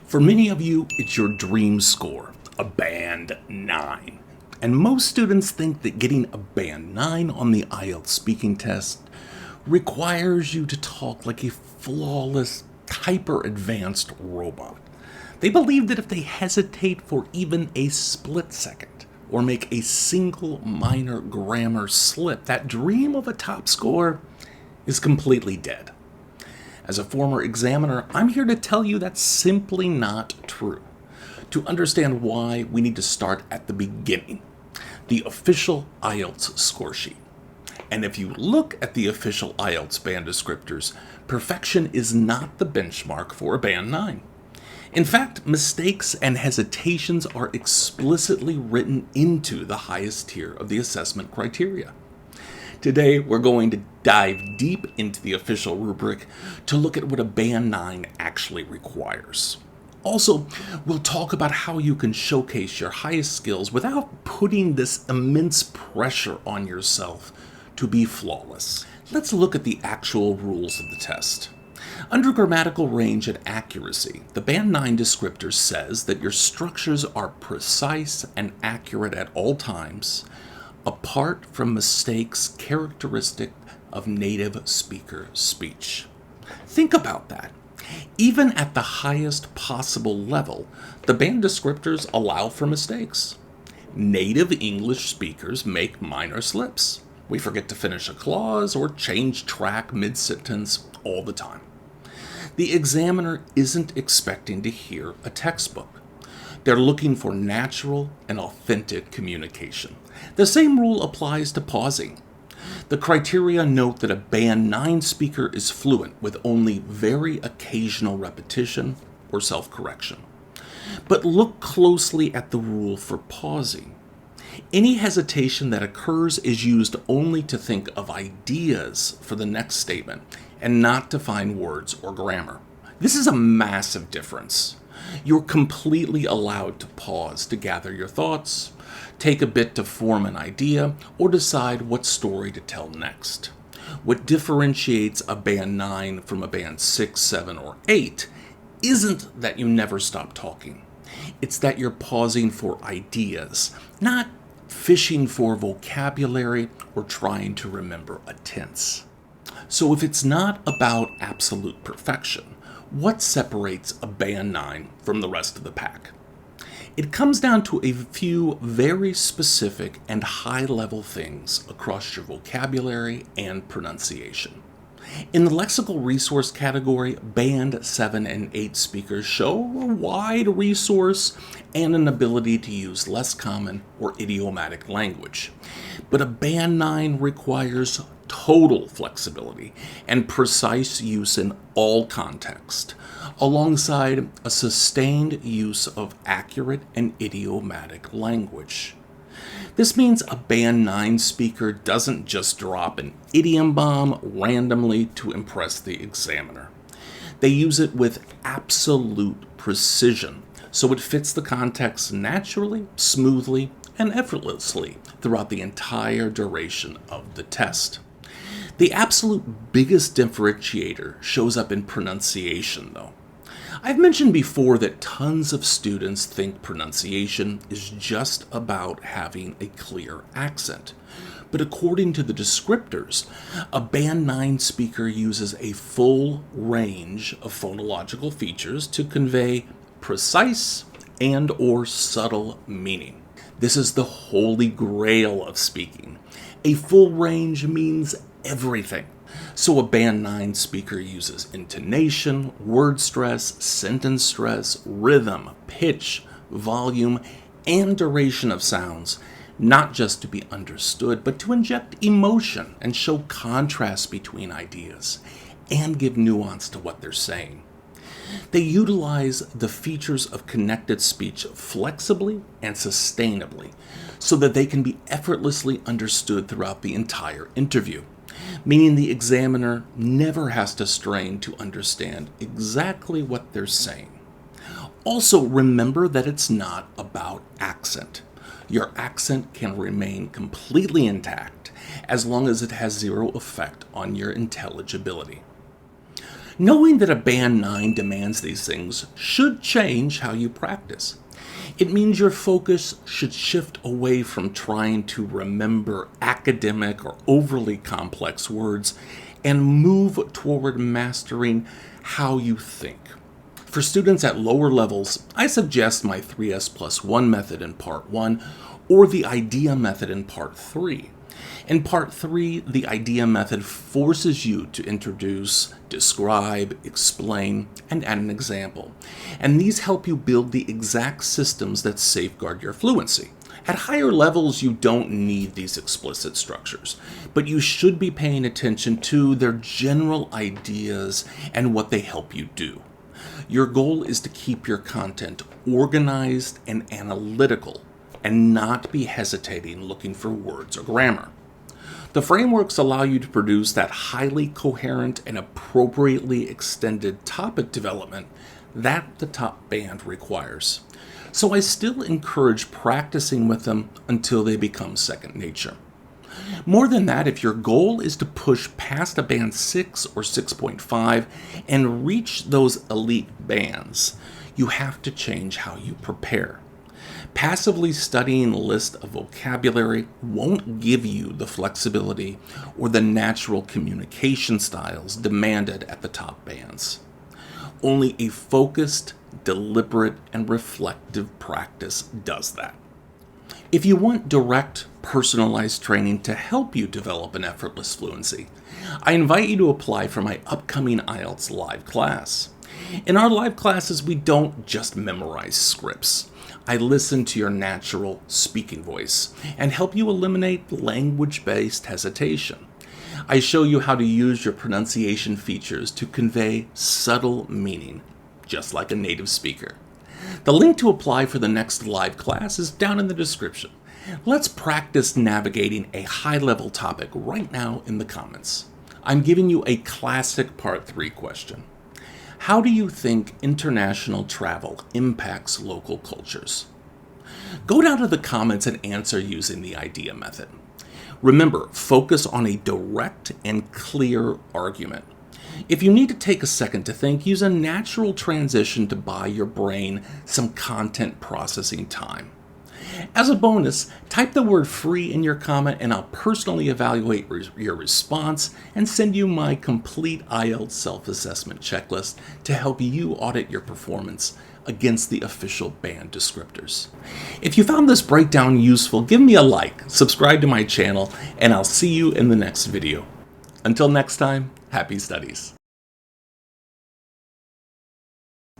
For many of you, it's your dream score, a band 9. And most students think that getting a band 9 on the IELTS speaking test requires you to talk like a flawless, hyper-advanced robot. They believe that if they hesitate for even a split second or make a single minor grammar slip, that dream of a top score is completely dead. As a former examiner, I'm here to tell you that's simply not true. To understand why, we need to start at the beginning, the official IELTS score sheet. And if you look at the official IELTS band descriptors, perfection is not the benchmark for a band 9. In fact, mistakes and hesitations are explicitly written into the highest tier of the assessment criteria. Today, we're going to dive deep into the official rubric to look at what a band 9 actually requires. Also, we'll talk about how you can showcase your highest skills without putting this immense pressure on yourself to be flawless. Let's look at the actual rules of the test. Under grammatical range and accuracy, the band 9 descriptor says that your structures are precise and accurate at all times, apart from mistakes characteristic of native speaker speech. Think about that. Even at the highest possible level, the band descriptors allow for mistakes. Native English speakers make minor slips. We forget to finish a clause or change track mid-sentence all the time. The examiner isn't expecting to hear a textbook. They're looking for natural and authentic communication. The same rule applies to pausing. The criteria note that a band 9 speaker is fluent with only very occasional repetition or self-correction. But look closely at the rule for pausing. Any hesitation that occurs is used only to think of ideas for the next statement and not to find words or grammar. This is a massive difference. You're completely allowed to pause to gather your thoughts, take a bit to form an idea, or decide what story to tell next. What differentiates a band 9 from a band 6, 7, or 8 isn't that you never stop talking. It's that you're pausing for ideas, not fishing for vocabulary or trying to remember a tense. So if it's not about absolute perfection, what separates a band 9 from the rest of the pack? It comes down to a few very specific and high-level things across your vocabulary and pronunciation. In the lexical resource category, band 7 and 8 speakers show a wide resource and an ability to use less common or idiomatic language. But a band 9 requires total flexibility and precise use in all context, alongside a sustained use of accurate and idiomatic language. This means a band 9 speaker doesn't just drop an idiom bomb randomly to impress the examiner. They use it with absolute precision, so it fits the context naturally, smoothly, and effortlessly throughout the entire duration of the test. The absolute biggest differentiator shows up in pronunciation, though. I've mentioned before that tons of students think pronunciation is just about having a clear accent. But according to the descriptors, a band 9 speaker uses a full range of phonological features to convey precise and or subtle meaning. This is the holy grail of speaking. A full range means everything. So a band 9 speaker uses intonation, word stress, sentence stress, rhythm, pitch, volume, and duration of sounds, not just to be understood, but to inject emotion and show contrast between ideas and give nuance to what they're saying. They utilize the features of connected speech flexibly and sustainably so that they can be effortlessly understood throughout the entire interview, meaning the examiner never has to strain to understand exactly what they're saying. Also, remember that it's not about accent. Your accent can remain completely intact as long as it has zero effect on your intelligibility. Knowing that a Band 9 demands these things should change how you practice. It means your focus should shift away from trying to remember academic or overly complex words and move toward mastering how you think. For students at lower levels, I suggest my 3S+1 method in Part 1 or the IDEA method in Part 3. In Part 3, the IDEA method forces you to introduce, describe, explain, and add an example. And these help you build the exact systems that safeguard your fluency. At higher levels, you don't need these explicit structures, but you should be paying attention to their general ideas and what they help you do. Your goal is to keep your content organized and analytical, and not be hesitating looking for words or grammar. The frameworks allow you to produce that highly coherent and appropriately extended topic development that the top band requires. So I still encourage practicing with them until they become second nature. More than that, if your goal is to push past a band 6 or 6.5 and reach those elite bands, you have to change how you prepare. Passively studying a list of vocabulary won't give you the flexibility or the natural communication styles demanded at the top bands. Only a focused, deliberate, and reflective practice does that. If you want direct, personalized training to help you develop an effortless fluency, I invite you to apply for my upcoming IELTS live class. In our live classes, we don't just memorize scripts. I listen to your natural speaking voice and help you eliminate language-based hesitation. I show you how to use your pronunciation features to convey subtle meaning, just like a native speaker. The link to apply for the next live class is down in the description. Let's practice navigating a high-level topic right now in the comments. I'm giving you a classic Part 3 question. How do you think international travel impacts local cultures? Go down to the comments and answer using the IDEA method. Remember, focus on a direct and clear argument. If you need to take a second to think, use a natural transition to buy your brain some content processing time. As a bonus, type the word free in your comment and I'll personally evaluate your response and send you my complete IELTS self-assessment checklist to help you audit your performance against the official band descriptors. If you found this breakdown useful, give me a like, subscribe to my channel, and I'll see you in the next video. Until next time, happy studies.